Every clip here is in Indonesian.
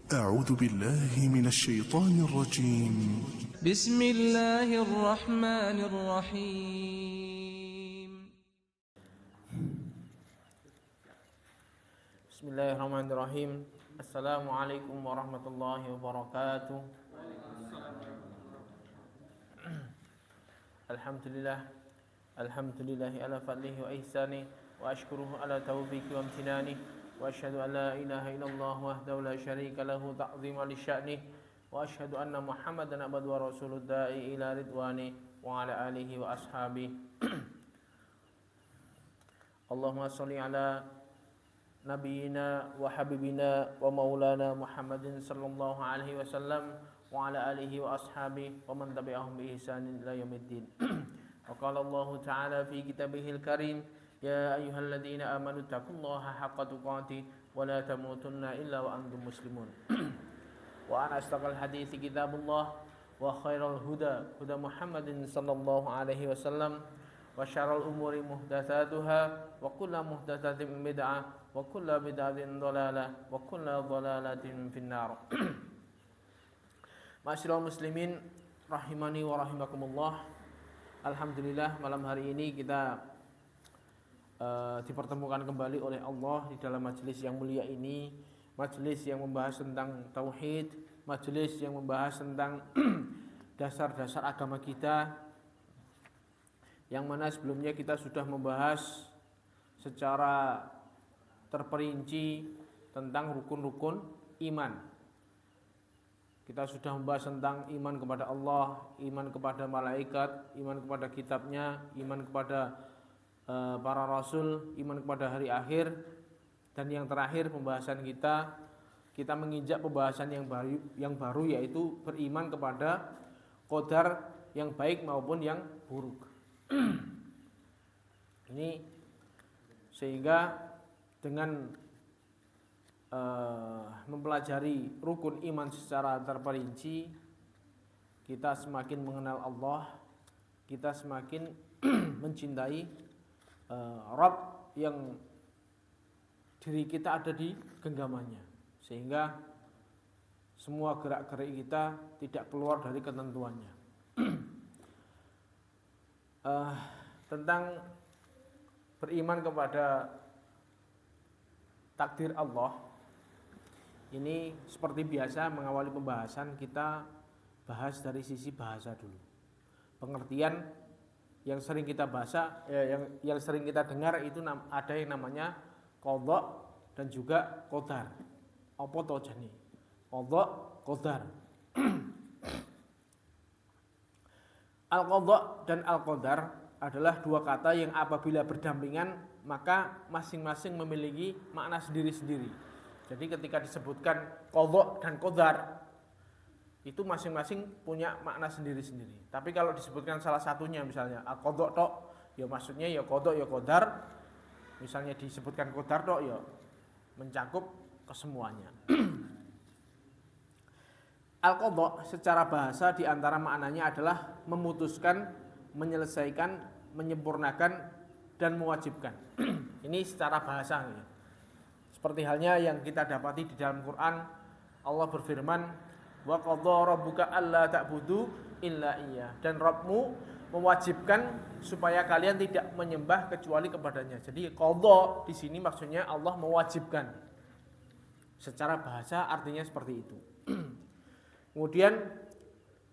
أعوذ بالله من الشيطان الرجيم. بسم الله الرحمن الرحيم. بسم الله الرحمن الرحيم. السلام عليكم ورحمة الله وبركاته. الحمد لله على فضله وإحسانه وأشكره على توفيقه وامتنانه وأشهد أن لا إله إلا الله وحده لا شريك له تعظيما لشأنه وأشهد أن محمدا عبده ورسوله الداعي إلى رضوانه وعلى آله وأصحابه. اللهم صل على نبينا وحبيبنا ومولانا محمد صلى الله عليه وسلم وعلى آله وأصحابه ومن تبعهم بإحسان إلى يوم الدين. وقال الله تعالى في كتابه الكريم: يا أيها الذين آمنوا اتقوا الله حق تقاته ولا تموتن إلا وأنتم مسلمون. وأن أصدق الحديث كتاب الله وخير الهدى هدى محمد صلى الله عليه وسلم وشر الأمور محدثاتها وكل محدثة بدعة وكل بدعة ضلالة وكل ضلالة في النار. Ma'asyiral muslimin rahimani wa rahimakumullah. Alhamdulillah malam hari ini kita dipertemukan kembali oleh Allah di dalam majelis yang mulia ini, majelis yang membahas tentang tauhid, majelis yang membahas tentang dasar-dasar agama kita, yang mana sebelumnya kita sudah membahas secara terperinci tentang rukun-rukun iman. Kita sudah membahas tentang iman kepada Allah, iman kepada malaikat, iman kepada kitabnya, iman kepada para rasul, iman kepada hari akhir. Dan yang terakhir pembahasan kita menginjak pembahasan yang baru yaitu beriman kepada qadar yang baik maupun yang buruk. Ini sehingga dengan mempelajari rukun iman secara terperinci, kita semakin mengenal Allah, kita semakin mencintai Rabb yang diri kita ada di genggamannya, sehingga semua gerak-gerik kita tidak keluar dari ketentuannya. Tentang beriman kepada takdir Allah, ini seperti biasa mengawali pembahasan kita bahas dari sisi bahasa dulu. Pengertian yang sering kita yang sering kita dengar itu ada yang namanya qadha dan juga qadar. Apa to jane? Qadha, qadar. Al-qadha dan al-qadar adalah dua kata yang apabila berdampingan maka masing-masing memiliki makna sendiri-sendiri. Jadi ketika disebutkan qadha dan qadar itu masing-masing punya makna sendiri-sendiri. Tapi kalau disebutkan salah satunya misalnya al-qadha tok, ya maksudnya ya qadha ya qadar. Misalnya disebutkan qadar tok ya mencakup kesemuanya. Al-qadha secara bahasa di antara maknanya adalah memutuskan, menyelesaikan, menyempurnakan dan mewajibkan. Ini secara bahasa ya. Seperti halnya yang kita dapati di dalam Quran, Allah berfirman, wa qadha rabbuka alla ta'budu illa iyyah, dan Rabbmu mewajibkan supaya kalian tidak menyembah kecuali kepadanya. Jadi qadha di sini maksudnya Allah mewajibkan. Secara bahasa artinya seperti itu. Kemudian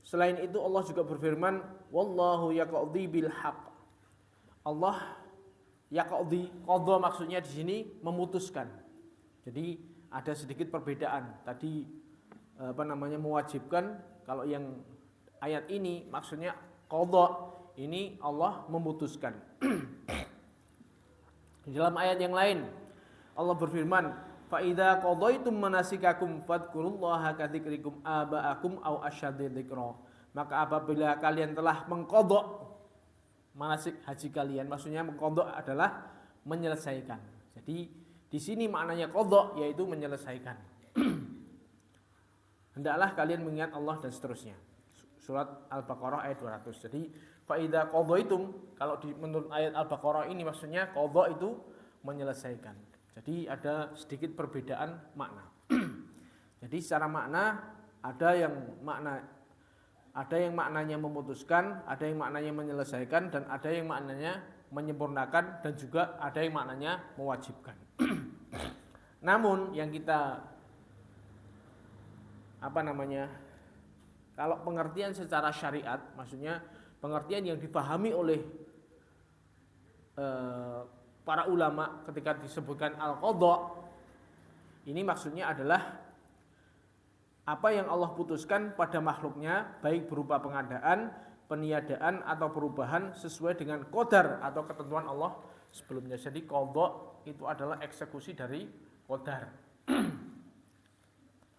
selain itu Allah juga berfirman, wallahu yaqdi bil haqq. Allah yaqdi, qadha maksudnya di sini memutuskan. Jadi ada sedikit perbedaan. Tadi mewajibkan, kalau yang ayat ini maksudnya qadha, ini Allah memutuskan. Di dalam ayat yang lain Allah berfirman, fa idza qadaitum manasikakum fadhkurullaha ka dzikrikum aba'akum aw asyadda dzikra. Maka apabila kalian telah mengqadha manasik haji kalian, maksudnya mengqadha adalah menyelesaikan. Jadi di sini maknanya qadha yaitu menyelesaikan. Hendaklah kalian mengingat Allah dan seterusnya. Surat Al-Baqarah ayat 200. Jadi fa idza qadaitum, kalau menurut ayat Al-Baqarah ini maksudnya qadha itu menyelesaikan. Jadi ada sedikit perbedaan makna. Jadi secara makna ada yang maknanya memutuskan, ada yang maknanya menyelesaikan, dan ada yang maknanya menyempurnakan, dan juga ada yang maknanya mewajibkan. Namun yang kita kalau pengertian secara syariat, maksudnya pengertian yang dipahami oleh para ulama ketika disebutkan al-qadha, ini maksudnya adalah apa yang Allah putuskan pada makhluknya, baik berupa pengadaan, peniadaan, atau perubahan sesuai dengan qadar atau ketentuan Allah sebelumnya. Jadi qadha itu adalah eksekusi dari qadar.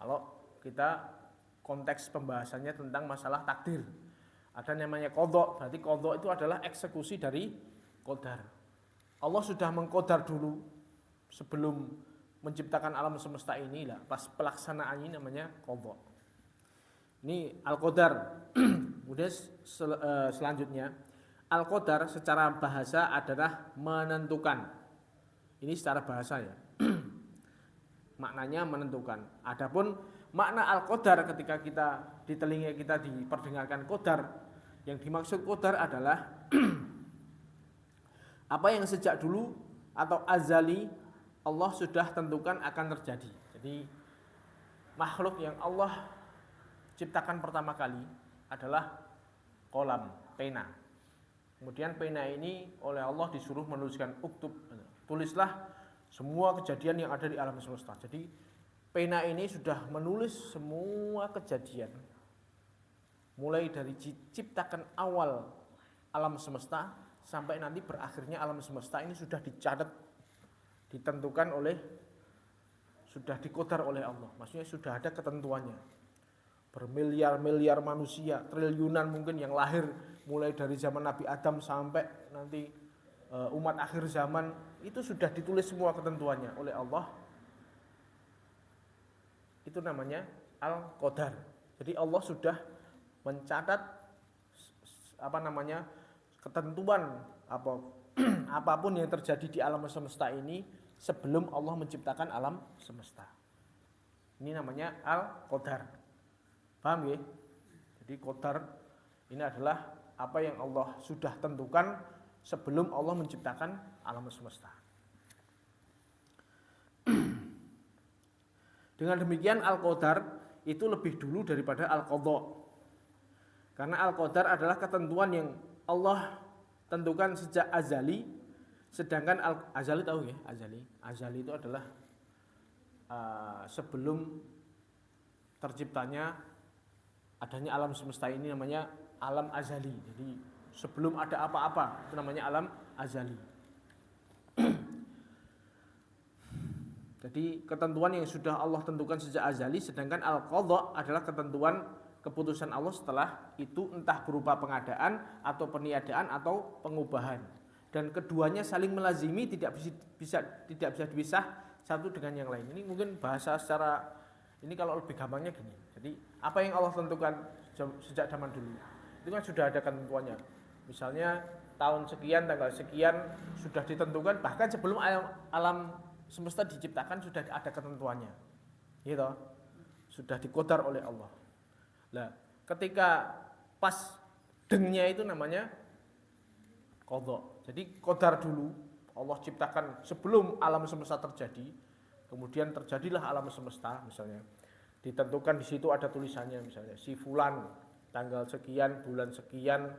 Kalau kita konteks pembahasannya tentang masalah takdir, ada namanya qadha, berarti qadha itu adalah eksekusi dari qadar. Allah sudah mengqadar dulu sebelum menciptakan alam semesta ini lah, pas pelaksanaannya namanya qadha. Ini al-qadar. Kemudian selanjutnya al-qadar secara bahasa adalah menentukan. Ini secara bahasa ya. Maknanya menentukan. Adapun makna al-qadar ketika kita di telinga kita diperdengarkan qadar, yang dimaksud qadar adalah apa yang sejak dulu atau azali Allah sudah tentukan akan terjadi. Jadi makhluk yang Allah ciptakan pertama kali adalah kolam, pena. Kemudian pena ini oleh Allah disuruh menuliskan uktub, tulislah semua kejadian yang ada di alam semesta. Jadi pena ini sudah menulis semua kejadian, mulai dari diciptakan awal alam semesta sampai nanti berakhirnya alam semesta ini sudah dicatat, ditentukan sudah dikodar oleh Allah. Maksudnya sudah ada ketentuannya. Bermiliar-miliar manusia, triliunan mungkin yang lahir mulai dari zaman Nabi Adam sampai nanti umat akhir zaman, itu sudah ditulis semua ketentuannya oleh Allah. Itu namanya al-qadar. Jadi Allah sudah mencatat ketentuan apapun yang terjadi di alam semesta ini sebelum Allah menciptakan alam semesta. Ini namanya al-qadar. Paham ya? Jadi qadar ini adalah apa yang Allah sudah tentukan sebelum Allah menciptakan alam semesta. Dengan demikian al-qadar itu lebih dulu daripada al-qadha. Karena al-qadar adalah ketentuan yang Allah tentukan sejak azali, sedangkan azali tahu ya, azali itu adalah sebelum terciptanya adanya alam semesta ini namanya alam azali. Jadi sebelum ada apa-apa itu namanya alam azali. Jadi ketentuan yang sudah Allah tentukan sejak azali, sedangkan al-qadha adalah ketentuan keputusan Allah setelah itu, entah berupa pengadaan atau peniadaan atau pengubahan. Dan keduanya saling melazimi, tidak bisa dipisah satu dengan yang lain. Ini mungkin bahasa secara ini kalau lebih gampangnya gini. Jadi apa yang Allah tentukan sejak zaman dulu itu kan sudah ada ketentuannya. Misalnya tahun sekian, tanggal sekian sudah ditentukan, bahkan sebelum alam semesta diciptakan sudah ada ketentuannya. Gitu. Sudah dikodar oleh Allah. Nah, ketika pas dengnya itu namanya qadha. Jadi qadar dulu Allah ciptakan sebelum alam semesta terjadi, kemudian terjadilah alam semesta misalnya. Ditentukan di situ ada tulisannya misalnya si fulan tanggal sekian, bulan sekian,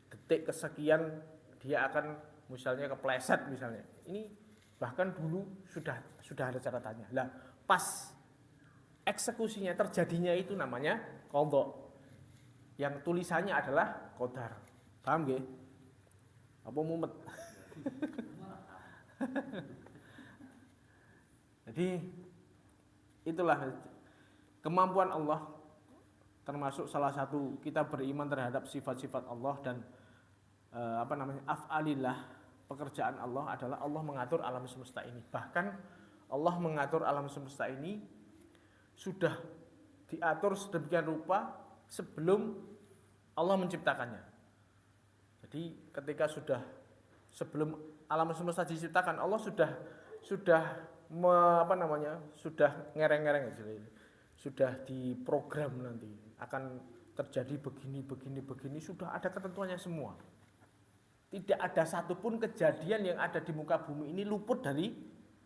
detik kesekian dia akan misalnya kepleset misalnya. Ini bahkan dulu sudah ada catatannya. Lah, pas eksekusinya terjadinya itu namanya qadha. Yang tulisannya adalah qadar. Paham nggih? Apa mumet? Jadi itulah kemampuan Allah, termasuk salah satu kita beriman terhadap sifat-sifat Allah dan af'alillah, pekerjaan Allah adalah Allah mengatur alam semesta ini. Bahkan Allah mengatur alam semesta ini sudah diatur sedemikian rupa sebelum Allah menciptakannya. Jadi ketika sebelum alam semesta diciptakan, Allah sudah sudah ngereng-ngereng sudah diprogram nanti akan terjadi begini, sudah ada ketentuannya semua. Tidak ada satupun kejadian yang ada di muka bumi ini luput dari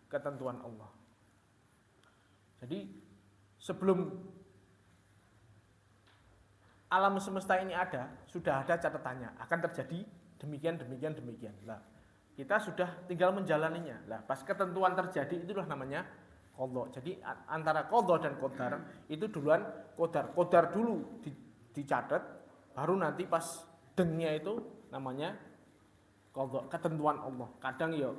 ketentuan Allah. Jadi sebelum alam semesta ini ada, sudah ada catatannya akan terjadi demikian. Lah, kita sudah tinggal menjalaninya. Lah, pas ketentuan terjadi itulah namanya qadha. Jadi antara qadha dan qadar itu duluan qadar. Qadar dulu dicatat, baru nanti pas dengnya itu namanya qadha, ketentuan Allah. Kadang ya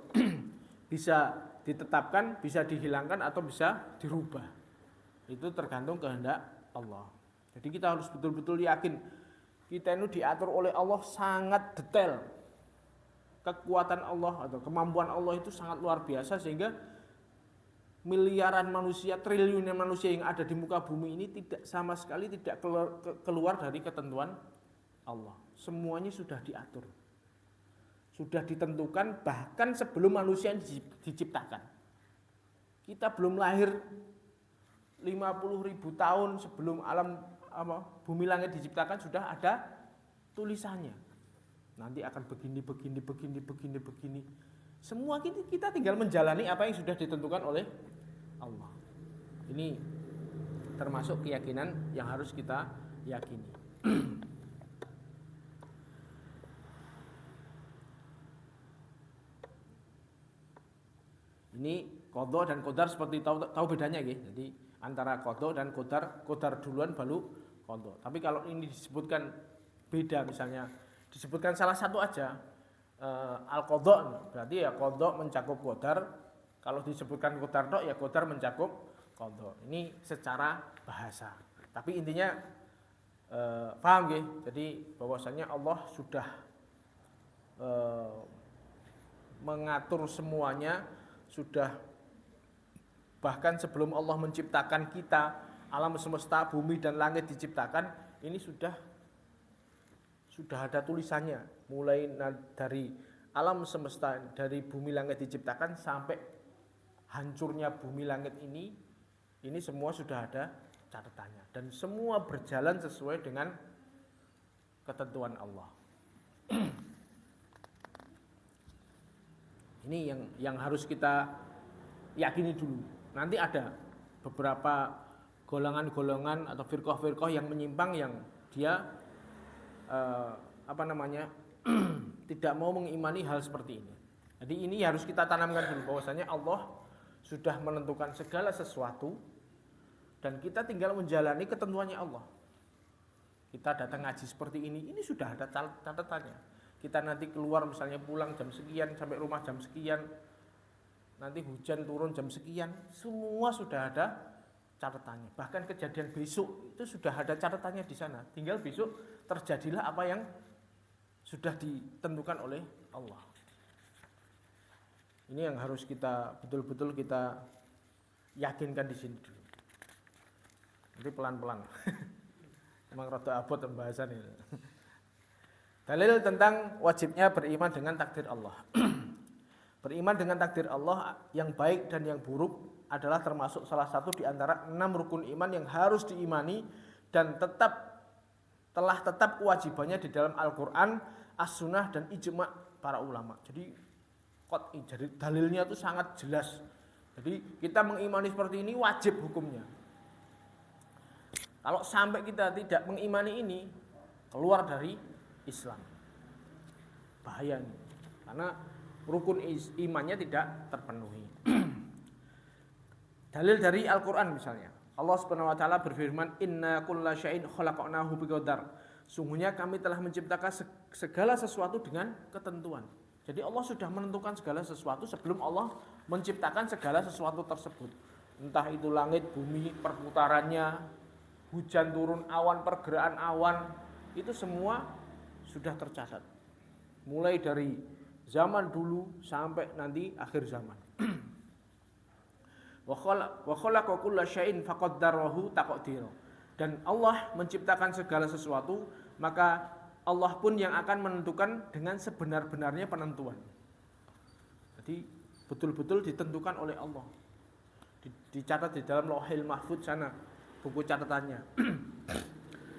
bisa ditetapkan, bisa dihilangkan atau bisa dirubah. Itu tergantung kehendak Allah. Jadi kita harus betul-betul yakin kita ini diatur oleh Allah sangat detail. Kekuatan Allah atau kemampuan Allah itu sangat luar biasa sehingga miliaran manusia, triliunan manusia yang ada di muka bumi ini tidak sama sekali tidak keluar dari ketentuan Allah. Semuanya sudah diatur. Sudah ditentukan bahkan sebelum manusia diciptakan. Kita belum lahir 50.000 tahun sebelum bumi langit diciptakan sudah ada tulisannya. Nanti akan begini. Semua kita tinggal menjalani apa yang sudah ditentukan oleh Allah. Ini termasuk keyakinan yang harus kita yakini. Ini qadha dan qadar seperti tahu bedanya ya. Jadi antara qadha dan qadar duluan baru qadha. Tapi kalau ini disebutkan beda misalnya disebutkan salah satu aja al-qadha berarti ya qadha mencakup qadar. Kalau disebutkan qadar tok ya qadar mencakup qadha. Ini secara bahasa. Tapi intinya paham nggih? Jadi bahwasanya Allah sudah mengatur semuanya, sudah bahkan sebelum Allah menciptakan kita, alam semesta, bumi dan langit diciptakan, ini sudah ada tulisannya, mulai dari alam semesta, dari bumi langit diciptakan sampai hancurnya bumi langit ini semua sudah ada catatannya dan semua berjalan sesuai dengan ketentuan Allah. Ini yang harus kita yakini dulu. Nanti ada beberapa golongan-golongan atau firqah-firqah yang menyimpang yang dia tidak mau mengimani hal seperti ini. Jadi ini harus kita tanamkan dulu bahwasanya Allah sudah menentukan segala sesuatu dan kita tinggal menjalani ketentuannya Allah. Kita datang ngaji seperti ini sudah ada catatannya. Kita nanti keluar misalnya pulang jam sekian sampai rumah jam sekian. Nanti hujan turun jam sekian, semua sudah ada catatannya. Bahkan kejadian besok itu sudah ada catatannya di sana. Tinggal besok terjadilah apa yang sudah ditentukan oleh Allah. Ini yang harus kita betul-betul kita yakinkan di sini dulu. Nanti pelan-pelan. Emang rada abot pembahasan ini. Dalil tentang wajibnya beriman dengan takdir Allah. Beriman dengan takdir Allah yang baik dan yang buruk adalah termasuk salah satu di antara 6 rukun iman yang harus diimani dan telah tetap kewajibannya di dalam Al-Quran, As-Sunnah dan ijma' para ulama. Jadi dalilnya itu sangat jelas. Jadi kita mengimani seperti ini wajib hukumnya. Kalau sampai kita tidak mengimani ini, keluar dari Islam. Bahaya nih. Karena rukun imannya tidak terpenuhi. Dalil dari Al-Quran misalnya. Allah Subhanahu wa taala berfirman, "Inna kulla syai'in khalaqnahu biqadar." Sungguhnya kami telah menciptakan segala sesuatu dengan ketentuan. Jadi Allah sudah menentukan segala sesuatu sebelum Allah menciptakan segala sesuatu tersebut. Entah itu langit, bumi, perputarannya, hujan turun, awan, pergerakan awan, itu semua sudah tercatat. Mulai dari zaman dulu sampai nanti akhir zaman. Wa khalaqa kulla syai'in faqaddarahu taqdira. Dan Allah menciptakan segala sesuatu, maka Allah pun yang akan menentukan dengan sebenar-benarnya penentuan. Jadi betul-betul ditentukan oleh Allah. dicatat di dalam Lauhil Mahfuz sana, buku catatannya.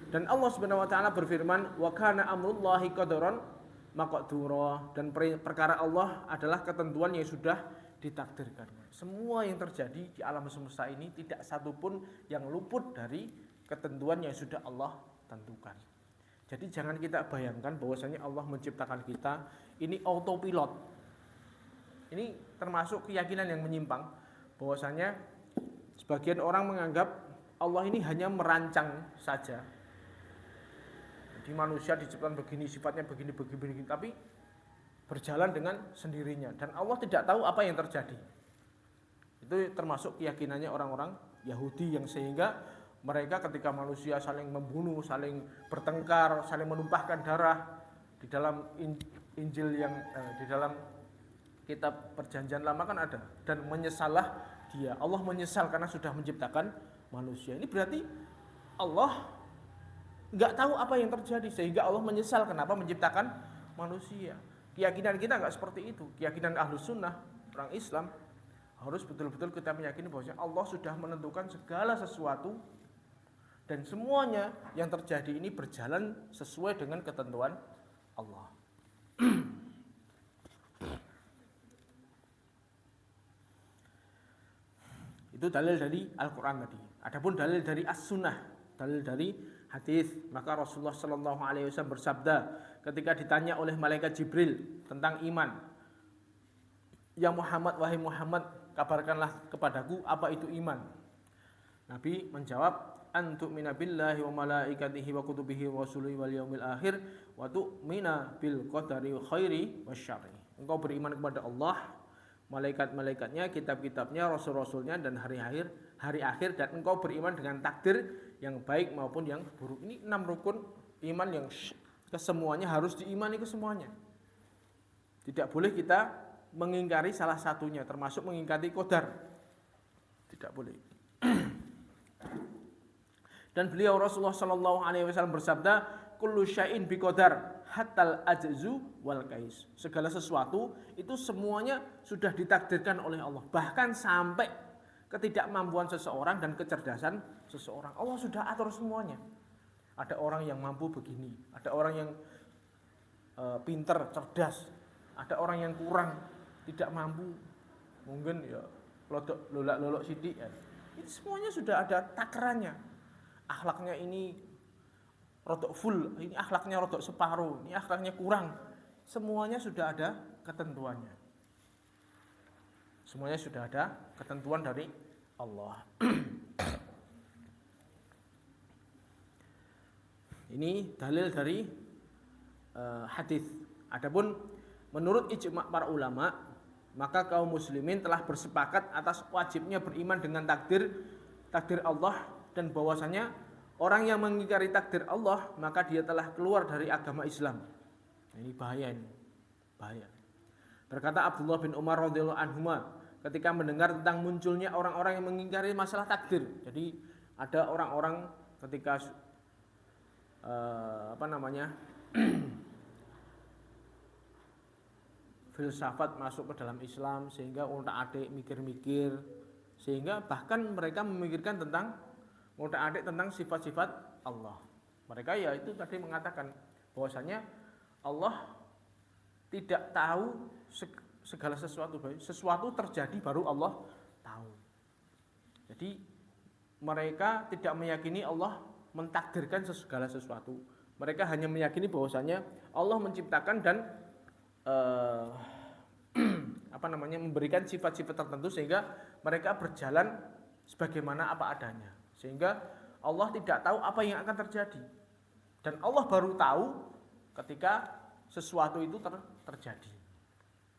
Dan Allah Subhanahu wa taala berfirman, "Wa kana amrullahi qadaran maqdura." Dan perkara Allah adalah ketentuan yang sudah ditakdirkan. Semua yang terjadi di alam semesta ini tidak satu pun yang luput dari ketentuan yang sudah Allah tentukan. Jadi jangan kita bayangkan bahwasanya Allah menciptakan kita ini autopilot. Ini termasuk keyakinan yang menyimpang, bahwasanya sebagian orang menganggap Allah ini hanya merancang saja. Jadi manusia diciptakan begini, sifatnya begini, tapi berjalan dengan sendirinya dan Allah tidak tahu apa yang terjadi. Itu termasuk keyakinannya orang-orang Yahudi yang sehingga mereka ketika manusia saling membunuh, saling bertengkar, saling menumpahkan darah di dalam Injil yang di dalam kitab Perjanjian Lama kan ada, dan menyesallah dia. Allah menyesal karena sudah menciptakan manusia. Ini berarti Allah nggak tahu apa yang terjadi sehingga Allah menyesal kenapa menciptakan manusia. Keyakinan kita nggak seperti itu. Keyakinan Ahlus Sunnah, orang Islam, harus betul-betul kita meyakini bahwa Allah sudah menentukan segala sesuatu dan semuanya yang terjadi ini berjalan sesuai dengan ketentuan Allah. Itu dalil dari Al-Quran tadi. Adapun dalil dari As-Sunnah, dalil dari hadis, maka Rasulullah Shallallahu Alaihi Wasallam bersabda ketika ditanya oleh malaikat Jibril tentang iman, "Ya Muhammad, wahai Muhammad, kabarkanlah kepadaku apa itu iman." Nabi menjawab, "Antu'mina billahi wa malaikatihi wa kutubihi wa rusulihi wal yaumil akhir wa tu'mina bil qadari khairi wasyarri." Engkau beriman kepada Allah, malaikat-malaikatnya, kitab-kitabnya, rasul-rasulnya dan hari akhir, dan engkau beriman dengan takdir yang baik maupun yang buruk. Ini 6 rukun iman yang kesemuanya harus diimani kesemuanya. Tidak boleh kita mengingkari salah satunya, termasuk mengingkari qadar. Tidak boleh. Dan beliau Rasulullah Shallallahu Alaihi Wasallam bersabda, "Kullu syai'in biqadar, hatal ajzu wal kais." Segala sesuatu itu semuanya sudah ditakdirkan oleh Allah, bahkan sampai ketidakmampuan seseorang dan kecerdasan seseorang. Allah sudah atur semuanya. Ada orang yang mampu begini, ada orang yang pinter, cerdas, ada orang yang kurang, tidak mampu, mungkin ya lolak sidik ya. Ini semuanya sudah ada takarannya. Akhlaknya ini rodok full, ini akhlaknya rodok separuh, ini akhlaknya kurang. Semuanya sudah ada ketentuannya. Semuanya sudah ada ketentuan dari Allah. Ini dalil dari hadis. Adapun menurut ijma' para ulama, maka kaum muslimin telah bersepakat atas wajibnya beriman dengan takdir Allah, dan bahwasanya orang yang mengingkari takdir Allah maka dia telah keluar dari agama Islam. Ini bahaya ini. Bahaya. Berkata Abdullah bin Umar radhiyallahu anhuma ketika mendengar tentang munculnya orang-orang yang mengingkari masalah takdir. Jadi ada orang-orang ketika filsafat masuk ke dalam Islam sehingga otak-atik mikir-mikir, sehingga bahkan mereka memikirkan tentang otak-atik tentang sifat-sifat Allah. Mereka ya itu tadi mengatakan bahwasanya Allah tidak tahu segala sesuatu, sesuatu terjadi baru Allah tahu. Jadi mereka tidak meyakini Allah mentakdirkan segala sesuatu. Mereka hanya meyakini bahwasanya Allah menciptakan dan memberikan sifat-sifat tertentu sehingga mereka berjalan sebagaimana apa adanya. Sehingga Allah tidak tahu apa yang akan terjadi. Dan Allah baru tahu ketika sesuatu itu terjadi.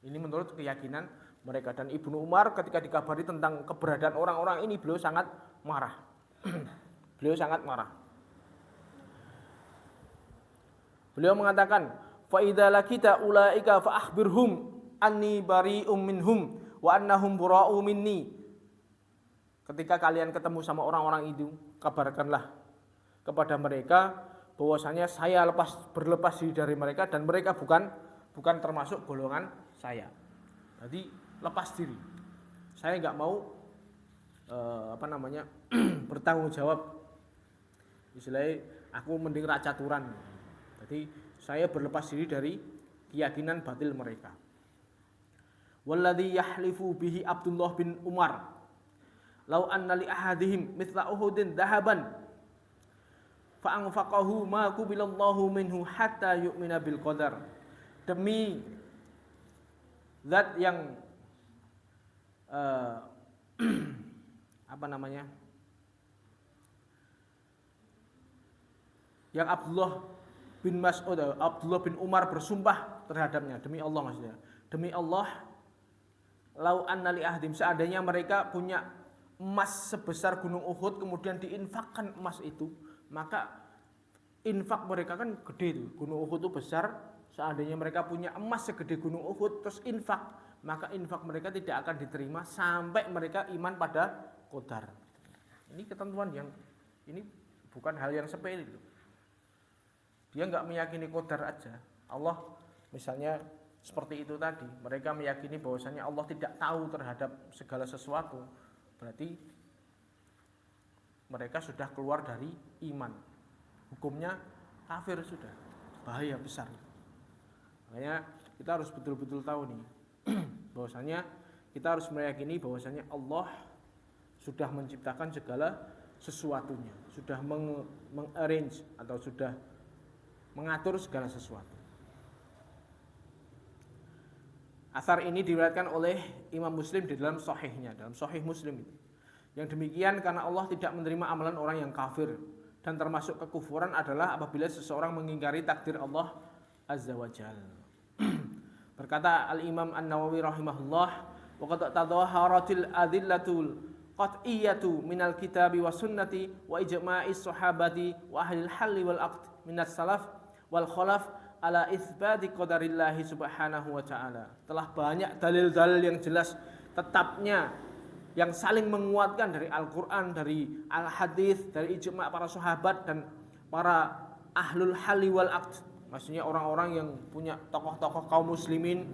Ini menurut keyakinan mereka. Dan Ibnu Umar ketika dikabari tentang keberadaan orang-orang ini, beliau sangat marah. Beliau sangat marah. Beliau mengatakan, "Fa idza lakita ulaika fa akhbirhum anni bari'um minhum wa annahum bura'u minni." Ketika kalian ketemu sama orang-orang itu, kabarkanlah kepada mereka bahwasanya saya berlepas diri dari mereka dan mereka bukan termasuk golongan saya. Jadi lepas diri. Saya nggak mau bertanggung jawab. Istilahnya aku mending racaturan. Jadi saya berlepas diri dari keyakinan batil mereka. Walladzi yahlifu bihi Abdullah bin Umar law anna li ahadihim mithla Uhudin dhahaban fa anfaqahu ma qubilallahu minhu hatta yu'mina bil qadar. Demi zat yang yang Abdullah bin Umar bersumpah terhadapnya, demi Allah maksudnya. Demi Allah, lau anna li ahdim, seandainya mereka punya emas sebesar gunung Uhud kemudian diinfakkan emas itu, maka infak mereka kan gede itu. Gunung Uhud itu besar, seandainya mereka punya emas segede gunung Uhud terus infak, maka infak mereka tidak akan diterima sampai mereka iman pada qadar. Ini ketentuan yang ini bukan hal yang sepele. Dia nggak meyakini qadar aja. Allah misalnya seperti itu tadi, mereka meyakini bahwasanya Allah tidak tahu terhadap segala sesuatu, berarti mereka sudah keluar dari iman. Hukumnya kafir sudah, bahaya besar. Makanya kita harus betul-betul tahu nih bahwasanya kita harus meyakini bahwasanya Allah sudah menciptakan segala sesuatunya, sudah mengarrange atau sudah mengatur segala sesuatu. Atsar ini diriwayatkan oleh Imam Muslim di dalam sahihnya, dalam sahih Muslim itu. Yang demikian karena Allah tidak menerima amalan orang yang kafir, dan termasuk kekufuran adalah apabila seseorang mengingkari takdir Allah Azza wa Jalla. Berkata Al-Imam An-Nawawi rahimahullah, wa qad tadahharatil adillatul qat'iyyatu minal kitabi wa sunnati wa ijma'is sahabati wa ahlil halli wal aqd minas salaf wal khalaf ala itsbati qadarillahi subhanahu wa ta'ala. Telah banyak dalil-dalil yang jelas tetapnya yang saling menguatkan dari Al-Qur'an, dari Al-Hadis, dari ijma' para sahabat dan para ahlul halli wal aqd. Maksudnya orang-orang yang punya tokoh-tokoh kaum muslimin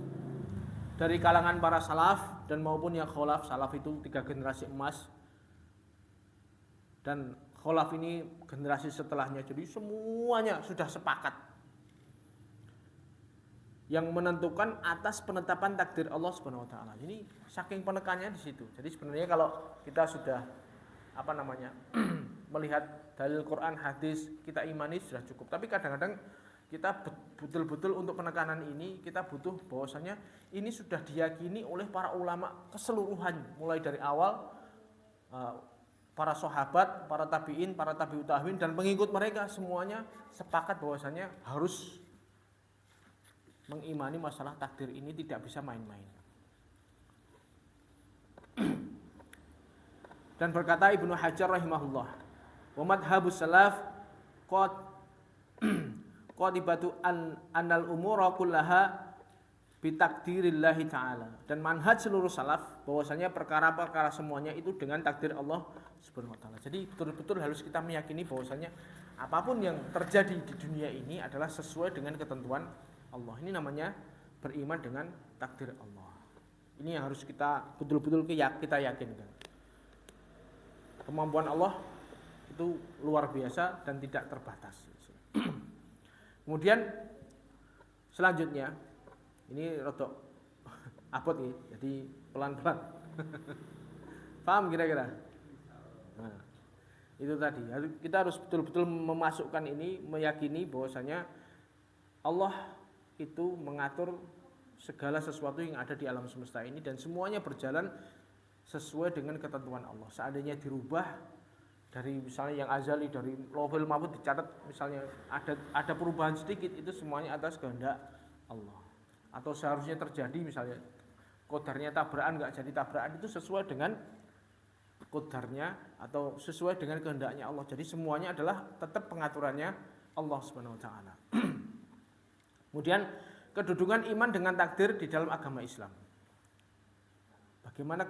dari kalangan para salaf dan maupun yang khalaf. Salaf itu 3 generasi emas dan khalaf ini generasi setelahnya. Jadi semuanya sudah sepakat yang menentukan atas penetapan takdir Allah Subhanahu wa taala. Ini saking penekannya di situ. Jadi sebenarnya kalau kita sudah melihat dalil Quran, hadis, kita imani sudah cukup. Tapi kadang-kadang kita betul-betul untuk penekanan ini kita butuh bahwasanya ini sudah diyakini oleh para ulama keseluruhan, mulai dari awal para sahabat, para tabi'in, para tabi'ut tabi'in dan pengikut mereka semuanya sepakat bahwasanya harus mengimani masalah takdir ini, tidak bisa main-main. Dan berkata Ibnu Hajar rahimahullah, wa madhhabus salaf qadibatu annal umura kullaha bitakdirillahi ta'ala. Dan manhaj seluruh salaf bahwasanya perkara-perkara semuanya itu dengan takdir Allah Subhanahu wa taala. Jadi betul-betul harus kita meyakini bahwasanya apapun yang terjadi di dunia ini adalah sesuai dengan ketentuan Allah. Ini namanya beriman dengan takdir Allah. Ini yang harus kita betul-betul kita yakinkan. Kemampuan Allah itu luar biasa dan tidak terbatas. Kemudian selanjutnya ini rodok abot ya, jadi pelan-pelan. Paham kira-kira? Nah, itu tadi. Kita harus betul-betul memasukkan ini, meyakini bahwasanya Allah itu mengatur segala sesuatu yang ada di alam semesta ini dan semuanya berjalan sesuai dengan ketentuan Allah. Seandainya dirubah dari misalnya yang azali dari lauhul mahfuz dicatat misalnya ada perubahan sedikit, itu semuanya atas kehendak Allah. Atau seharusnya terjadi misalnya qadarnya tabrakan enggak jadi tabrakan, itu sesuai dengan qadarnya atau sesuai dengan kehendaknya Allah. Jadi semuanya adalah tetap pengaturannya Allah Subhanahu wa taala. Kemudian kedudukan iman dengan takdir di dalam agama Islam. Bagaimana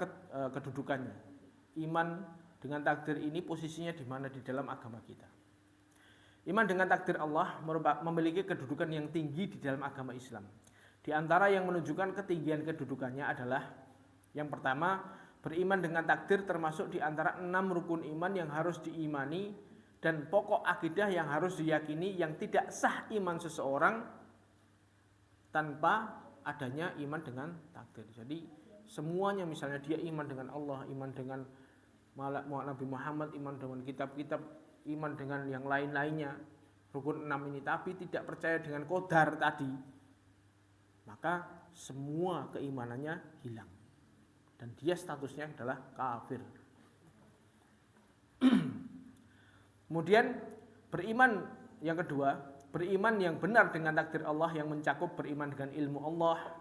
kedudukannya? Iman dengan takdir ini posisinya di mana di dalam agama kita? Iman dengan takdir Allah memiliki kedudukan yang tinggi di dalam agama Islam. Di antara yang menunjukkan ketinggian kedudukannya adalah yang pertama, Beriman dengan takdir termasuk di antara 6 rukun iman yang harus diimani dan pokok akidah yang harus diyakini, yang tidak sah iman seseorang tanpa adanya iman dengan takdir. Jadi semuanya, misalnya dia iman dengan Allah, iman dengan Nabi Muhammad, iman dengan kitab-kitab, iman dengan yang lain-lainnya, rukun 6 ini, tapi tidak percaya dengan qadar tadi, maka semua keimanannya hilang dan dia statusnya adalah kafir. Kemudian beriman yang kedua, beriman yang benar dengan takdir Allah, yang mencakup beriman dengan ilmu Allah,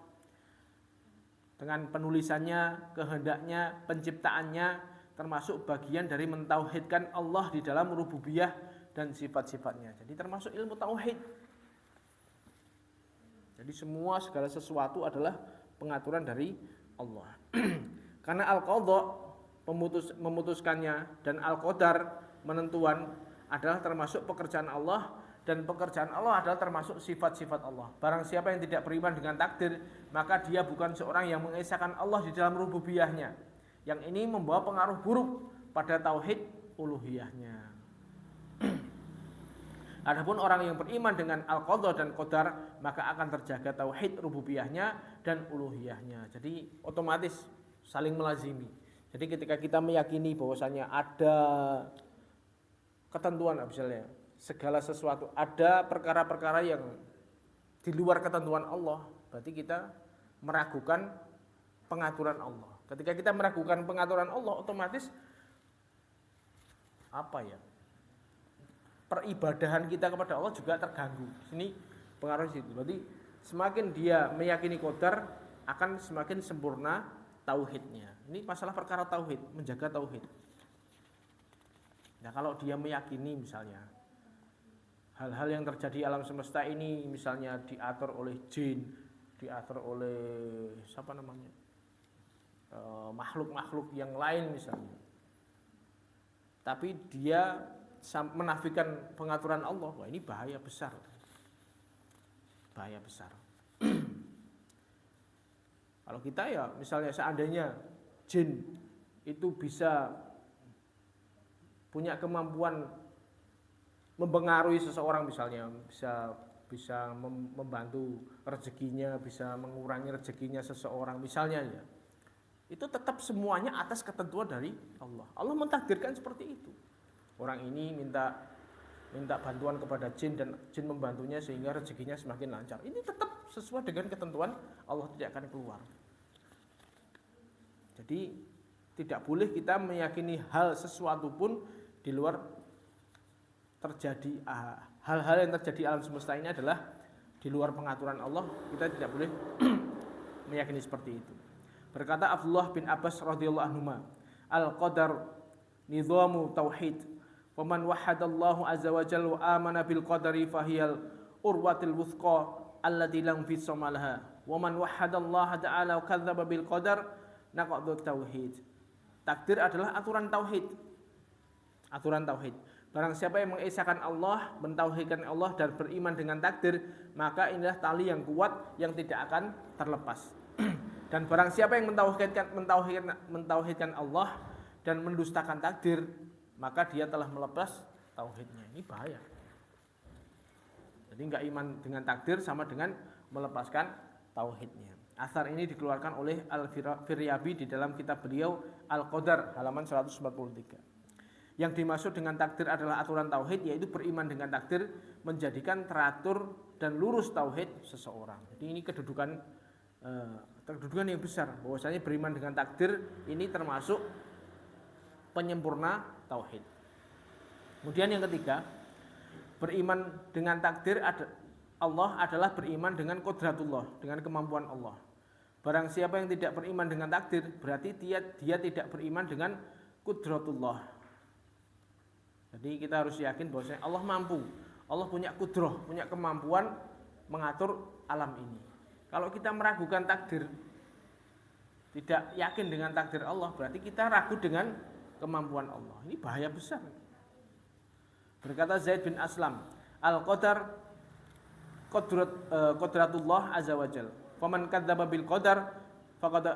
dengan penulisannya, kehendaknya, penciptaannya, termasuk bagian dari mentauhidkan Allah di dalam rububiyah dan sifat-sifatnya. Jadi termasuk ilmu tauhid. Jadi semua segala sesuatu adalah pengaturan dari Allah. Karena al-qadha, memutuskannya, dan al-qadar, menentuan, adalah termasuk pekerjaan Allah, dan pekerjaan Allah adalah termasuk sifat-sifat Allah. Barang siapa yang tidak beriman dengan takdir, maka dia bukan seorang yang mengesahkan Allah di dalam rububiyahnya. Yang ini membawa pengaruh buruk pada tauhid uluhiyahnya. Adapun orang yang beriman dengan al-qadha dan qadar, maka akan terjaga tauhid rububiyahnya dan uluhiyahnya. Jadi otomatis saling melazimi. Jadi ketika kita meyakini bahwasanya ada ketentuan, misalnya segala sesuatu, ada perkara-perkara yang di luar ketentuan Allah, berarti kita meragukan pengaturan Allah. Ketika kita meragukan pengaturan Allah, otomatis peribadahan kita kepada Allah juga terganggu. Sini pengaruh situ. Berarti semakin dia meyakini qadar, akan semakin sempurna tauhidnya. Ini masalah perkara tauhid, menjaga tauhid. Nah, kalau dia meyakini misalnya hal-hal yang terjadi alam semesta ini misalnya diatur oleh jin, diatur oleh makhluk-makhluk yang lain misalnya, tapi dia menafikan pengaturan Allah, wah ini bahaya besar. Bahaya besar. Kalau kita ya misalnya seandainya jin itu bisa punya kemampuan mempengaruhi seseorang, misalnya bisa membantu rezekinya, bisa mengurangi rezekinya seseorang misalnya, ya itu tetap semuanya atas ketentuan dari Allah. Allah mentakdirkan seperti itu. Orang ini minta bantuan kepada jin dan jin membantunya sehingga rezekinya semakin lancar. Ini tetap sesuai dengan ketentuan Allah, tidak akan keluar. Jadi tidak boleh kita meyakini hal sesuatu pun di luar terjadi hal-hal yang terjadi alam semesta ini adalah di luar pengaturan Allah. Kita tidak boleh meyakini seperti itu. Berkata Abdullah bin Abbas radhiyallahu anhu, al-qadar nidhamu tauhid. Waman wahadallahu azza wa jalla wa amana bil qadari fahiyal urwatil wuthqa allati lam fisama laha. Waman wahadallaha ta'ala wa kadzdzaba bil qadar naqadut tauhid. Takdir adalah aturan tauhid. Aturan tauhid. Barang siapa yang mengesahkan Allah, mentauhidkan Allah dan beriman dengan takdir, maka inilah tali yang kuat yang tidak akan terlepas. Dan barang siapa yang mentauhidkan Allah dan mendustakan takdir, maka dia telah melepas tauhidnya. Ini bahaya. Jadi enggak iman dengan takdir sama dengan melepaskan tauhidnya. Asar ini dikeluarkan oleh Al-Firyabi di dalam kitab beliau Al-Qadar halaman 143. Yang dimaksud dengan takdir adalah aturan tauhid, yaitu beriman dengan takdir menjadikan teratur dan lurus tauhid seseorang. Jadi ini kedudukan yang besar, bahwasanya beriman dengan takdir ini termasuk penyempurna tauhid. Kemudian yang ketiga, beriman dengan takdir Allah adalah beriman dengan qudratullah, dengan kemampuan Allah. Barang siapa yang tidak beriman dengan takdir, berarti dia tidak beriman dengan qudratullah. Jadi kita harus yakin bahwa Allah mampu, Allah punya kudrah, punya kemampuan mengatur alam ini. Kalau kita meragukan takdir, tidak yakin dengan takdir Allah, berarti kita ragu dengan kemampuan Allah. Ini bahaya besar. Berkata Zaid bin Aslam, al-qadar qadratullah azza wa jalla. Faman kadzdzaba bil qadar faqad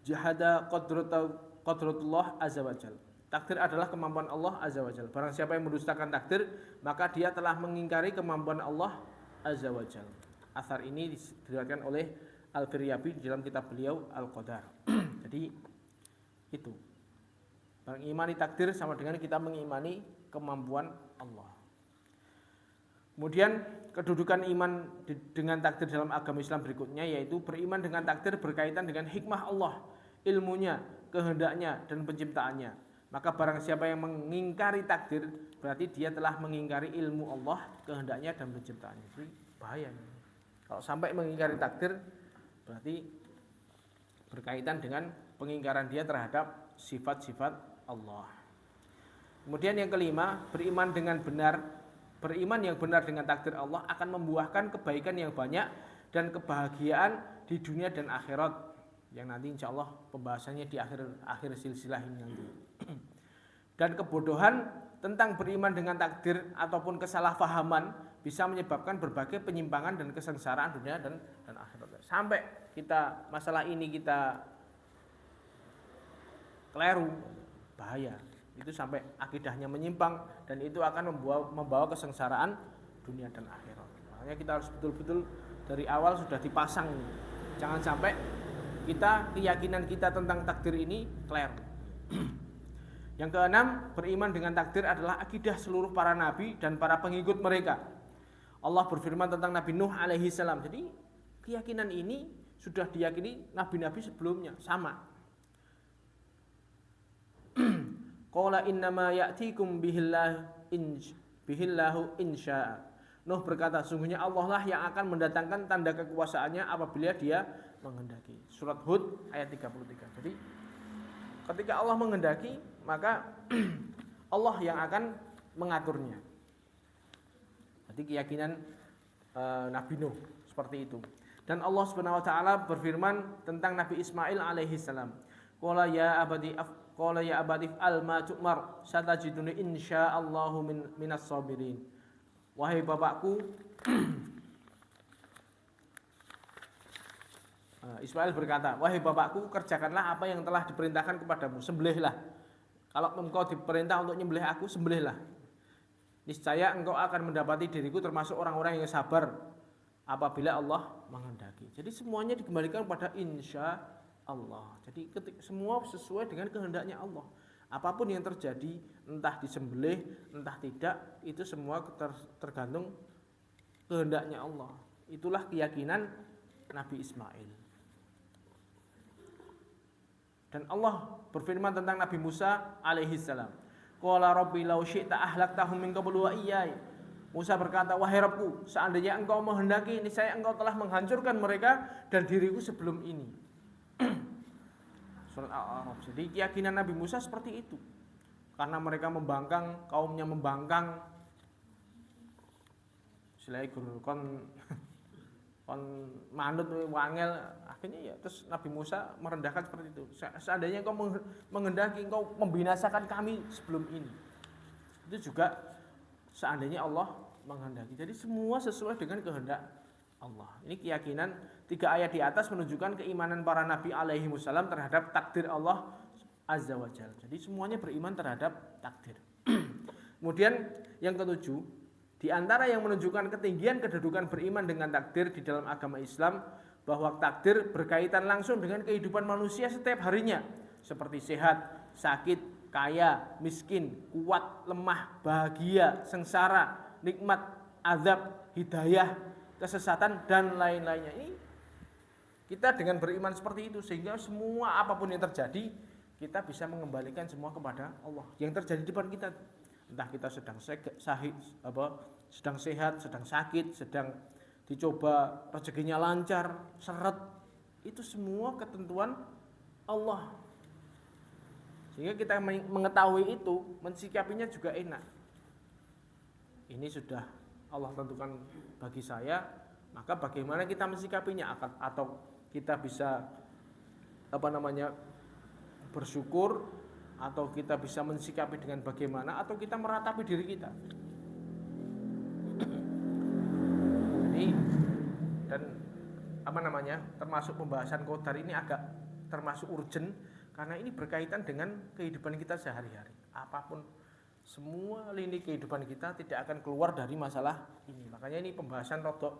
jahada qadratullah azza wajal. Takdir adalah kemampuan Allah azza wajal. Barang siapa yang mendustakan takdir, maka dia telah mengingkari kemampuan Allah azza wajal. Asar ini diriwayatkan oleh Al-Firyabi di dalam kitab beliau Al-Qadar. Jadi itu. Mengimani takdir sama dengan kita mengimani kemampuan Allah. Kemudian kedudukan iman dengan takdir dalam agama Islam berikutnya yaitu beriman dengan takdir berkaitan dengan hikmah Allah, ilmunya, kehendaknya dan penciptaannya. Maka barang siapa yang mengingkari takdir berarti dia telah mengingkari ilmu Allah, kehendaknya dan penciptaannya. Jadi bahaya. Kalau sampai mengingkari takdir berarti berkaitan dengan pengingkaran dia terhadap sifat-sifat Allah. Kemudian yang kelima, beriman yang benar dengan takdir Allah akan membuahkan kebaikan yang banyak dan kebahagiaan di dunia dan akhirat yang nanti insya Allah pembahasannya di akhir silsilah ini nanti. Dan kebodohan tentang beriman dengan takdir ataupun kesalahpahaman bisa menyebabkan berbagai penyimpangan dan kesengsaraan dunia dan akhirat. Sampai kita masalah ini kita keliru, bahaya. Itu sampai akidahnya menyimpang dan itu akan membawa kesengsaraan dunia dan akhirat. Makanya kita harus betul-betul dari awal sudah dipasang. Jangan sampai keyakinan kita tentang takdir ini keliru. Yang keenam, beriman dengan takdir adalah akidah seluruh para nabi dan para pengikut mereka. Allah berfirman tentang Nabi Nuh alaihi salam. Jadi keyakinan ini sudah diyakini nabi-nabi sebelumnya sama. Qala innama ya'tikum bihillahu insya'a. Nuh berkata, sungguhnya Allah lah yang akan mendatangkan tanda kekuasaannya apabila dia menghendaki. Surat Hud ayat 33. Jadi ketika Allah menghendaki, maka Allah yang akan mengaturnya. Jadi keyakinan Nabi Nuh seperti itu. Dan Allah Subhanahu wa taala berfirman tentang Nabi Ismail alaihi salam. Qala ya abadi al ma tu'mar satajiduni insyaallahu minas sabirin. Wahai bapakku, Ismail berkata, wahai bapakku, kerjakanlah apa yang telah diperintahkan kepadamu, sembelihlah. Kalau engkau diperintah untuk nyembelih aku, sembelihlah. Niscaya engkau akan mendapati diriku termasuk orang-orang yang sabar apabila Allah menghendaki. Jadi semuanya dikembalikan pada insya Allah. Jadi semua sesuai dengan kehendaknya Allah. Apapun yang terjadi, entah disembelih, entah tidak, itu semua tergantung kehendaknya Allah. Itulah keyakinan Nabi Ismail. Dan Allah berfirman tentang Nabi Musa alaihi salam. Qala rabbi law syi'ta ahlaktahum min qablu wa iyyai. Musa berkata, wahai Rabbku, seandainya engkau menghendaki, niscaya engkau telah menghancurkan mereka dan diriku sebelum ini. Surat Al-A'raf. Jadi keyakinan Nabi Musa seperti itu. Karena mereka membangkang, kaumnya membangkang. Silai guru kon manut wangel, akhirnya ya terus Nabi Musa merendahkan seperti itu. Seandainya engkau menghendaki, engkau membinasakan kami sebelum ini. Itu juga seandainya Allah menghendaki. Jadi semua sesuai dengan kehendak Allah. Ini keyakinan 3 ayat di atas menunjukkan keimanan para nabi alaihi wasallam terhadap takdir Allah azza wajalla. Jadi semuanya beriman terhadap takdir. Kemudian yang ketujuh, di antara yang menunjukkan ketinggian kedudukan beriman dengan takdir di dalam agama Islam, bahwa takdir berkaitan langsung dengan kehidupan manusia setiap harinya, seperti sehat, sakit, kaya, miskin, kuat, lemah, bahagia, sengsara, nikmat, azab, hidayah, kesesatan dan lain-lainnya. Ini kita dengan beriman seperti itu sehingga semua apapun yang terjadi kita bisa mengembalikan semua kepada Allah. Yang terjadi di depan kita, entah kita sedang sehat, sedang sakit, sedang dicoba rezekinya lancar, seret, itu semua ketentuan Allah. Sehingga kita mengetahui itu, mensikapinya juga enak. Ini sudah Allah tentukan bagi saya, maka bagaimana kita mensikapinya? Atau kita bisa bersyukur, atau kita bisa mensikapi dengan bagaimana, atau kita meratapi diri kita. Jadi dan termasuk pembahasan qadar ini agak termasuk urgent karena ini berkaitan dengan kehidupan kita sehari-hari. Apapun semua lini kehidupan kita tidak akan keluar dari masalah ini. Makanya ini pembahasan rodok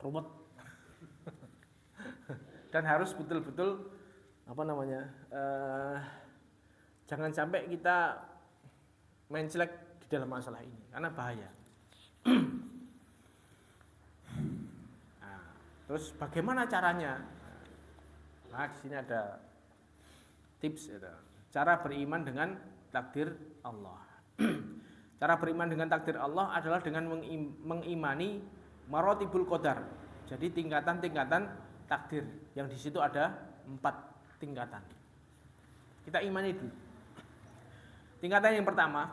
ruwet. Dan harus betul-betul jangan sampai kita mencelek di dalam masalah ini karena bahaya. Nah, terus bagaimana caranya? Nah, di sini ada tips ya. Cara beriman dengan takdir Allah. Cara beriman dengan takdir Allah adalah dengan mengimani marotibul qadar. Jadi tingkatan-tingkatan takdir yang di situ ada 4 tingkatan. Kita imani dulu. Tingkatan yang pertama,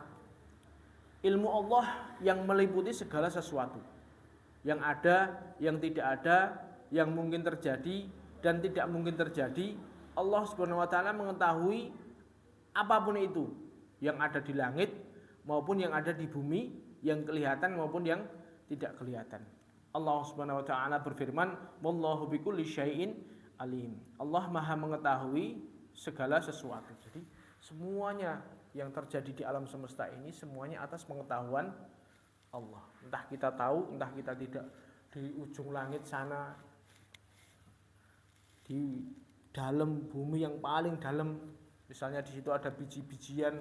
ilmu Allah yang meliputi segala sesuatu. Yang ada, yang tidak ada, yang mungkin terjadi dan tidak mungkin terjadi. Allah Subhanahu wa taala mengetahui apapun itu yang ada di langit maupun yang ada di bumi, yang kelihatan maupun yang tidak kelihatan. Allah Subhanahu wa taala berfirman, "Wallahu bikulli syai'in alim." Allah Maha mengetahui segala sesuatu. Jadi semuanya yang terjadi di alam semesta ini semuanya atas pengetahuan Allah. Entah kita tahu, entah kita tidak, di ujung langit sana, di dalam bumi yang paling dalam, misalnya di situ ada biji-bijian,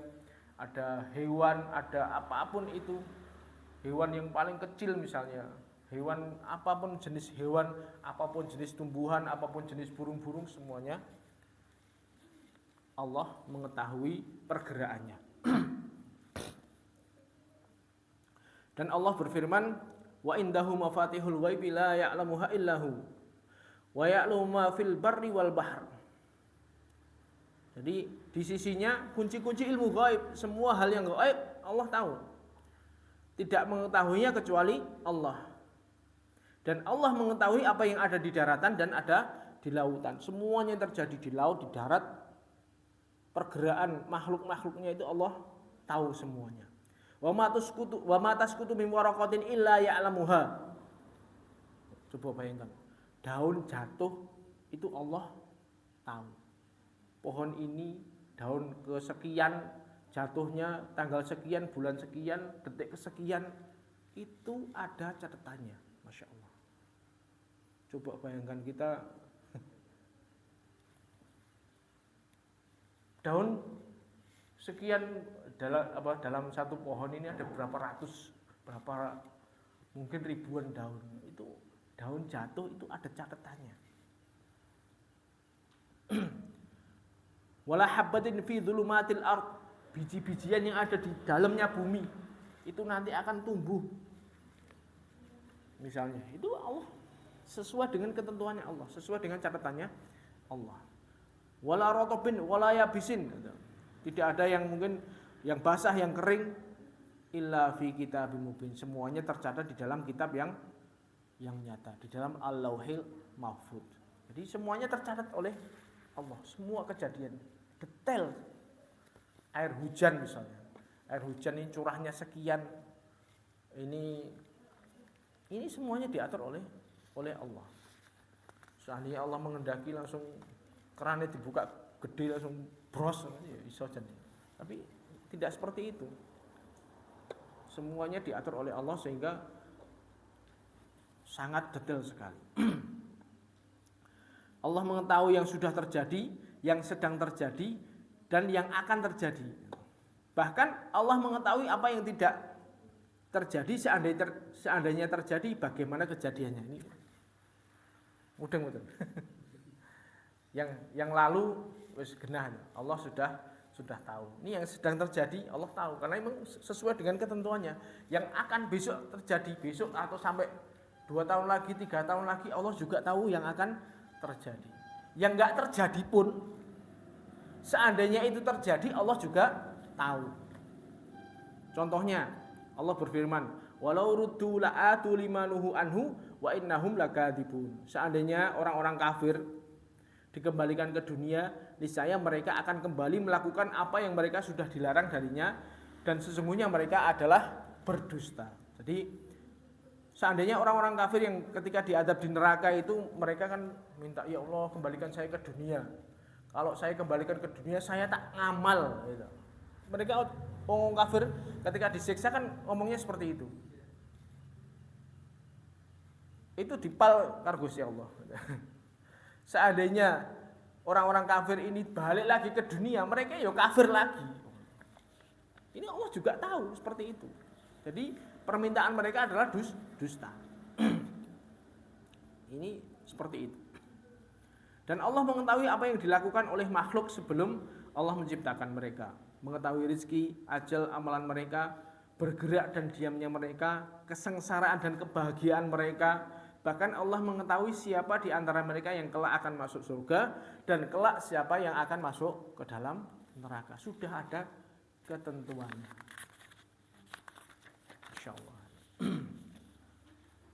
ada hewan, ada apapun itu, hewan yang paling kecil misalnya, hewan apapun jenis hewan, apapun jenis tumbuhan, apapun jenis burung-burung, semuanya Allah mengetahui pergerakannya. Dan Allah berfirman, wa indahu mafatihul ghaibi la ya'lamuha illahu wa ya'lamu ma fil barri wal bahr. Jadi di sisinya kunci-kunci ilmu gaib, semua hal yang gaib Allah tahu. Tidak mengetahuinya kecuali Allah. Dan Allah mengetahui apa yang ada di daratan dan ada di lautan. Semuanya yang terjadi di laut, di darat, pergerakan makhluk-makhluknya itu Allah tahu semuanya. Wa ma tasqutu min waraqatin illa ya'lamuha. Coba bayangkan, daun jatuh itu Allah tahu. Pohon ini daun kesekian jatuhnya tanggal sekian, bulan sekian, detik kesekian, itu ada catatannya. Masya Allah. Coba bayangkan kita daun sekian dalam satu pohon ini ada berapa ratus, berapa mungkin ribuan daun. Itu daun jatuh itu ada catatannya. Wala habbatin fi dzulumatil ard, biji-bijian yang ada di dalamnya bumi itu nanti akan tumbuh. Misalnya, itu Allah sesuai dengan ketentuannya Allah, sesuai dengan catatannya Allah. Wala rotobin wala yabisin, tidak ada yang mungkin yang basah yang kering, illa fi kitabim mubin, semuanya tercatat di dalam kitab yang nyata, di dalam Al-Lauhil Mahfuz. Jadi semuanya tercatat oleh Allah, semua kejadian detail. Air hujan misalnya, air hujan ini curahnya sekian, ini semuanya diatur oleh Allah. Seandainya Allah mengendaki langsung kerannya dibuka gede langsung bros, ya bisa jadi. Tapi tidak seperti itu. Semuanya diatur oleh Allah sehingga sangat detail sekali. Allah mengetahui yang sudah terjadi, yang sedang terjadi, dan yang akan terjadi. Bahkan Allah mengetahui apa yang tidak terjadi seandainya terjadi, bagaimana kejadiannya. Ini mudeng-mudeng. Yang lalu wis genah, Allah sudah tahu. Ini yang sedang terjadi Allah tahu karena memang sesuai dengan ketentuannya. Yang akan besok terjadi, besok atau sampai 2 tahun lagi, 3 tahun lagi, Allah juga tahu yang akan terjadi. Yang enggak terjadi pun, seandainya itu terjadi, Allah juga tahu. Contohnya, Allah berfirman, walau ruddu la'atu limanuhu anhu wa innahum lakadzibun. Seandainya orang-orang kafir dikembalikan ke dunia, niscaya mereka akan kembali melakukan apa yang mereka sudah dilarang darinya, dan sesungguhnya mereka adalah berdusta. Jadi seandainya orang-orang kafir yang ketika diadab di neraka itu mereka kan minta, ya Allah kembalikan saya ke dunia, Kalau saya kembalikan ke dunia saya tak ngamal gitu. Mereka orang kafir ketika disiksa kan ngomongnya seperti itu. Itu dipal karo Gusti Allah. Seandainya orang-orang kafir ini balik lagi ke dunia, mereka ya kafir lagi. Ini Allah juga tahu seperti itu. Jadi permintaan mereka adalah dusta. Ini seperti itu. Dan Allah mengetahui apa yang dilakukan oleh makhluk sebelum Allah menciptakan mereka. Mengetahui rizki, ajal, amalan mereka, bergerak dan diamnya mereka, kesengsaraan dan kebahagiaan mereka. Bahkan Allah mengetahui siapa di antara mereka yang kelak akan masuk surga dan kelak siapa yang akan masuk ke dalam neraka. Sudah ada ketentuannya. Insya Allah.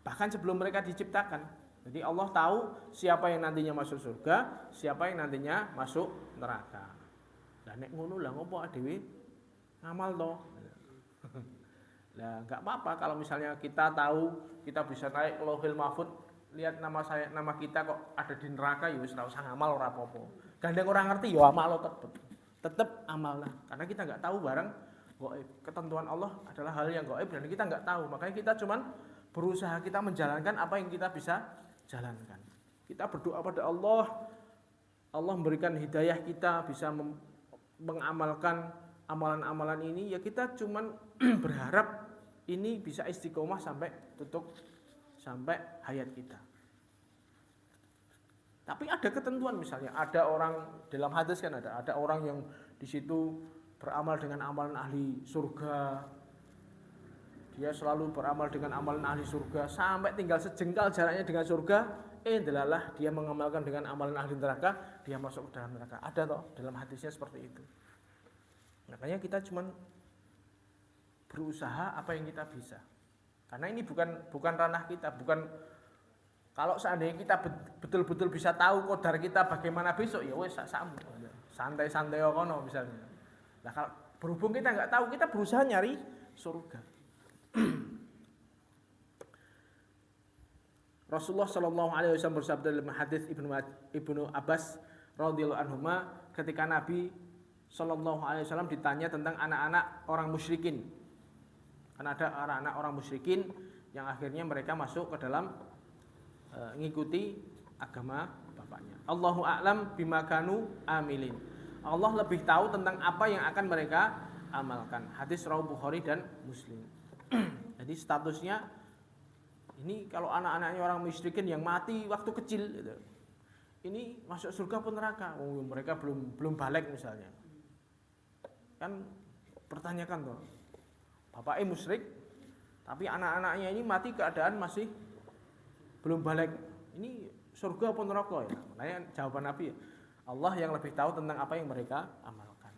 Bahkan sebelum mereka diciptakan. Jadi Allah tahu siapa yang nantinya masuk surga, siapa yang nantinya masuk neraka. Lah nek ngono lah ngopo dhewe ngamal to. Lah enggak apa-apa kalau misalnya kita tahu kita bisa naik ke Lauhul Mahfuz, lihat nama kita kok ada di neraka ya wis ora usah ngamal ora apa-apa. Gandeng orang ngerti ya amal tetep amal lah. Karena kita enggak tahu barang gaib. Ketentuan Allah adalah hal yang gaib dan kita enggak tahu. Makanya kita cuman berusaha kita menjalankan apa yang kita bisa jalankan. Kita berdoa pada Allah, Allah memberikan hidayah kita bisa mengamalkan amalan-amalan ini. Ya kita cuman berharap ini bisa istiqomah sampai hayat kita. Tapi ada ketentuan, misalnya ada orang dalam hadis kan ada orang yang di situ beramal dengan amalan ahli surga. Dia selalu beramal dengan amalan ahli surga sampai tinggal sejengkal jaraknya dengan surga. Delalah dia mengamalkan dengan amalan ahli neraka, dia masuk ke dalam neraka. Ada toh dalam hadisnya seperti itu. Makanya kita cuman berusaha apa yang kita bisa. Karena ini bukan ranah kita, bukan kalau seandainya kita betul-betul bisa tahu qadar kita bagaimana besok ya wes santai-santai kono misalnya. Nah kalau berhubung kita nggak tahu, kita berusaha nyari surga. Rasulullah Shallallahu Alaihi Wasallam bersabda dalam hadis Ibnu Abbas radhiyallahu anhuma ketika Nabi Shallallahu Alaihi Wasallam ditanya tentang anak-anak orang musyrikin. Karena ada anak-anak orang musyrikin yang akhirnya mereka masuk ke dalam mengikuti agama bapaknya. Allahu a'lam bima kanu amilin. Allah lebih tahu tentang apa yang akan mereka amalkan. Hadis riwayat Bukhari dan Muslim. Jadi statusnya ini kalau anak-anaknya orang musyrikin yang mati waktu kecil gitu. Ini masuk surga pun neraka. Mereka belum balik misalnya. Kan pertanyakan tuh. Bapaknya musyrik tapi anak-anaknya ini mati keadaan masih belum balik. Ini surga pun neraka ya. Makanya jawaban Nabi Allah yang lebih tahu tentang apa yang mereka amalkan.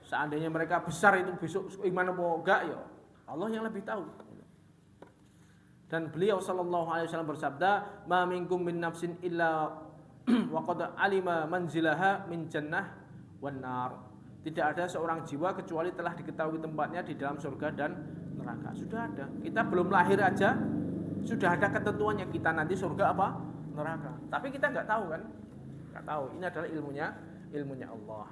Seandainya mereka besar itu besok iman apa enggak ya Allah yang lebih tahu. Dan beliau sallallahu alaihi wasallam bersabda, "Ma minkum min nafsin illa wa qad alima manzilaha min jannah wan nar." Tidak ada seorang jiwa kecuali telah diketahui tempatnya di dalam surga dan neraka. Sudah ada. Kita belum lahir aja sudah ada ketentuannya kita nanti surga apa? Neraka. Tapi kita enggak tahu kan? Enggak tahu. Ini adalah ilmunya Allah.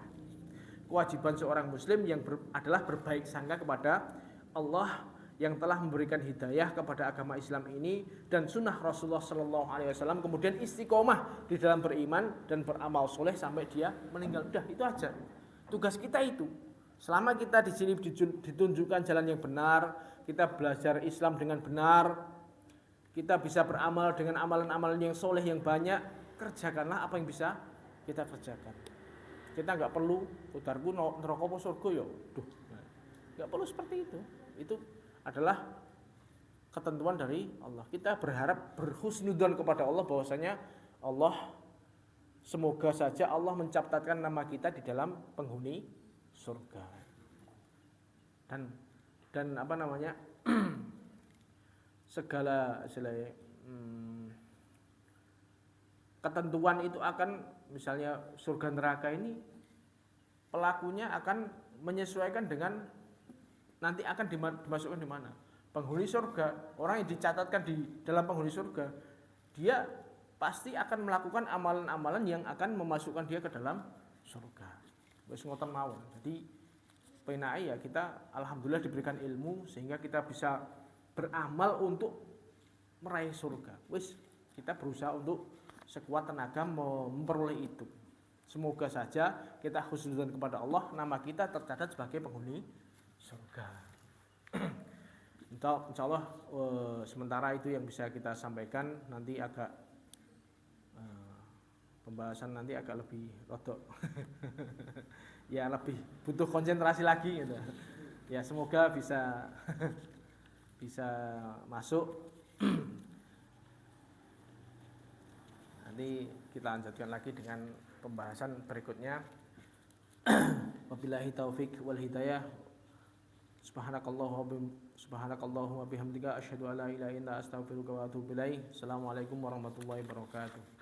Kewajiban seorang muslim yang adalah berbaik sangka kepada Allah yang telah memberikan hidayah kepada agama Islam ini dan sunnah Rasulullah Sallallahu Alaihi Wasallam, kemudian istiqomah di dalam beriman dan beramal soleh sampai dia meninggal. Udah itu aja. Tugas kita itu. Selama kita di sini ditunjukkan jalan yang benar, kita belajar Islam dengan benar, kita bisa beramal dengan amalan-amalan yang soleh yang banyak, kerjakanlah apa yang bisa kita kerjakan. Kita nggak perlu udarku neraka apa surga ya. Nggak perlu seperti itu. Itu adalah ketentuan dari Allah. Kita berharap berhusnudzon kepada Allah bahwasanya Allah semoga saja Allah mencatatkan nama kita di dalam penghuni surga. Dan apa namanya? segala ketentuan itu akan misalnya surga neraka ini pelakunya akan menyesuaikan dengan nanti akan dimasukkan di mana. Penghuni surga, orang yang dicatatkan di dalam penghuni surga, dia pasti akan melakukan amalan-amalan yang akan memasukkan dia ke dalam surga. Wis ngoten mawon. Jadi penake ya kita alhamdulillah diberikan ilmu sehingga kita bisa beramal untuk meraih surga. Wis kita berusaha untuk sekuat tenaga memperoleh itu. Semoga saja kita husnudzon kepada Allah, nama kita tercatat sebagai penghuni surga. Insya Allah sementara itu yang bisa kita sampaikan. Nanti agak pembahasan nanti agak lebih rodok ya lebih butuh konsentrasi lagi gitu. Ya semoga bisa bisa masuk. Nanti kita lanjutkan lagi dengan pembahasan berikutnya. Wabillahi taufik wal hidayah. Subhanakallahumma bihamdika asyhadu an la ilaha illa anta astaghfiruka wa atubu ilaik. Assalamualaikum warahmatullahi wabarakatuh.